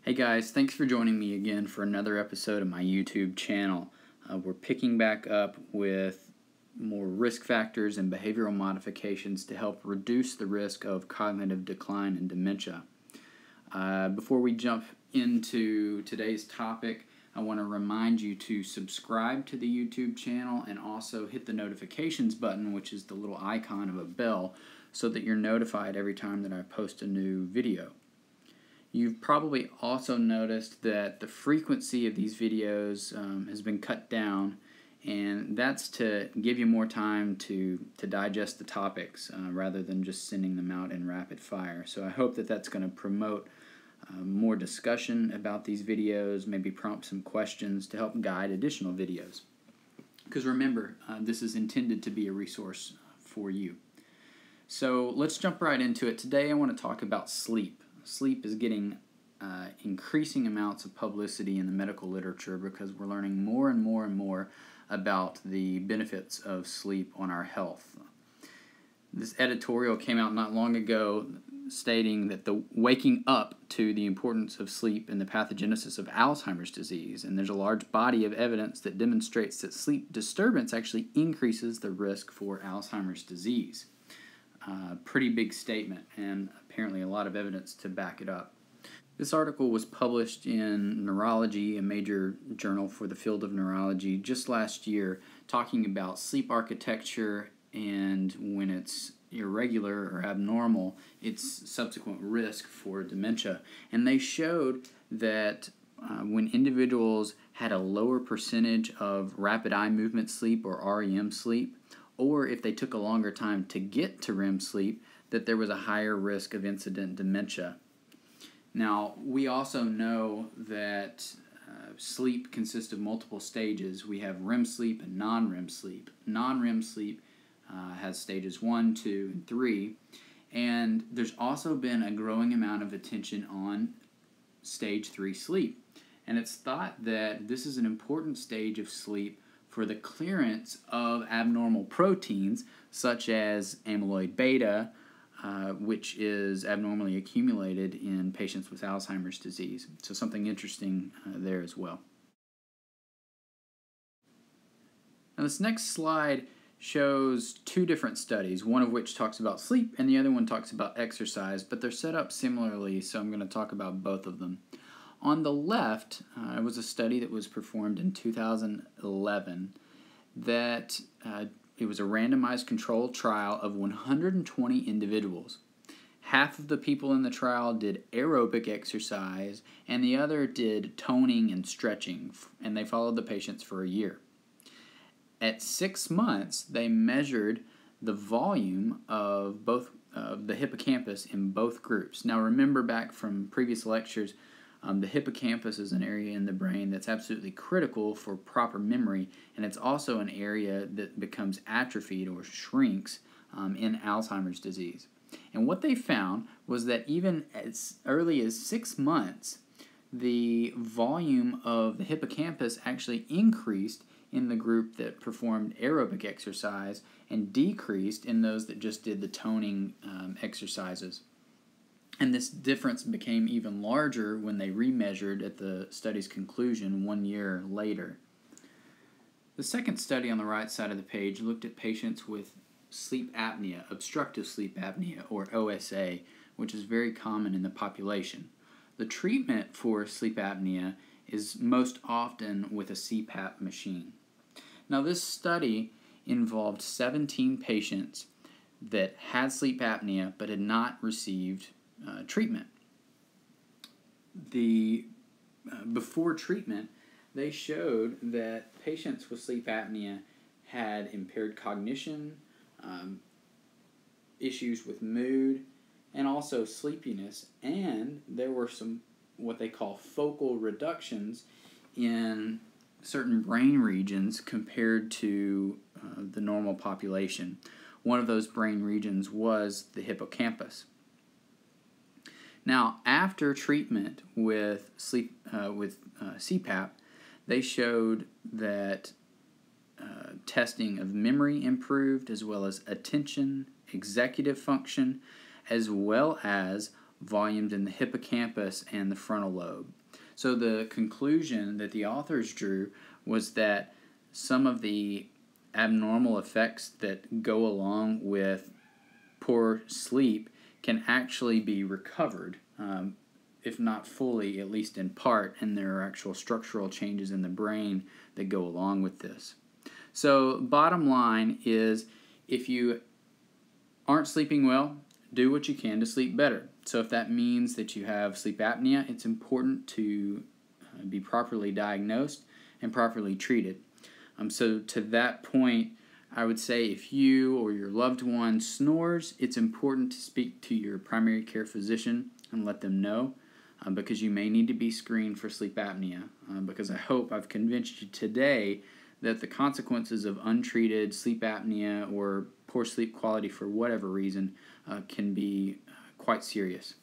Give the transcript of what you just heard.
Hey guys, thanks for joining me again for another episode of my YouTube channel. We're picking back up with more risk factors and behavioral modifications to help reduce the risk of cognitive decline and dementia. Before we jump into today's topic, I want to remind you to subscribe to the YouTube channel and also hit the notifications button, which is the little icon of a bell, so that you're notified every time that I post a new video. You've probably also noticed that the frequency of these videos has been cut down, and that's to give you more time to digest the topics rather than just sending them out in rapid fire. So I hope that that's going to promote more discussion about these videos, maybe prompt some questions to help guide additional videos. Because remember, this is intended to be a resource for you. So let's jump right into it. Today I want to talk about sleep. Sleep is getting increasing amounts of publicity in the medical literature because we're learning more and more about the benefits of sleep on our health. This editorial came out not long ago stating that the waking up to the importance of sleep in the pathogenesis of Alzheimer's disease, and there's a large body of evidence that demonstrates that sleep disturbance actually increases the risk for Alzheimer's disease. Pretty big statement, and apparently a lot of evidence to back it up. This article was published in Neurology, a major journal for the field of neurology, just last year, talking about sleep architecture and when it's irregular or abnormal, its subsequent risk for dementia. And they showed that when individuals had a lower percentage of rapid eye movement sleep or REM sleep, or if they took a longer time to get to REM sleep, that there was a higher risk of incident dementia. Now, we also know that sleep consists of multiple stages. We have REM sleep and non-REM sleep. Non-REM sleep has stages 1, 2, and 3, and there's also been a growing amount of attention on stage 3 sleep. And it's thought that this is an important stage of sleep for the clearance of abnormal proteins such as amyloid beta, which is abnormally accumulated in patients with Alzheimer's disease. So something interesting there as well. Now this next slide shows two different studies, one of which talks about sleep and the other one talks about exercise, but they're set up similarly, so I'm going to talk about both of them. On the left was a study that was performed in 2011 that it was a randomized controlled trial of 120 individuals. Half of the people in the trial did aerobic exercise and the other did toning and stretching, and they followed the patients for a year. At 6 months, they measured the volume of both the hippocampus in both groups. Now remember back from previous lectures, the hippocampus is an area in the brain that's absolutely critical for proper memory, and it's also an area that becomes atrophied or shrinks in Alzheimer's disease. And what they found was that even as early as 6 months, the volume of the hippocampus actually increased in the group that performed aerobic exercise and decreased in those that just did the toning exercises. And this difference became even larger when they remeasured at the study's conclusion 1 year later. The second study on the right side of the page looked at patients with sleep apnea, obstructive sleep apnea, or OSA, which is very common in the population. The treatment for sleep apnea is most often with a CPAP machine. Now this study involved 17 patients that had sleep apnea but had not received treatment. Before treatment, they showed that patients with sleep apnea had impaired cognition, issues with mood, and also sleepiness, and there were some what they call focal reductions in certain brain regions compared to the normal population. One of those brain regions was the hippocampus. Now, after treatment with CPAP, they showed that testing of memory improved, as well as attention, executive function, as well as volumes in the hippocampus and the frontal lobe. So the conclusion that the authors drew was that some of the abnormal effects that go along with poor sleep can actually be recovered, if not fully, at least in part, and there are actual structural changes in the brain that go along with this. So bottom line is, if you aren't sleeping well, do what you can to sleep better. So if that means that you have sleep apnea, it's important to be properly diagnosed and properly treated. So to that point, I would say if you or your loved one snores, it's important to speak to your primary care physician and let them know, because you may need to be screened for sleep apnea, because I hope I've convinced you today that the consequences of untreated sleep apnea or poor sleep quality for whatever reason can be quite serious.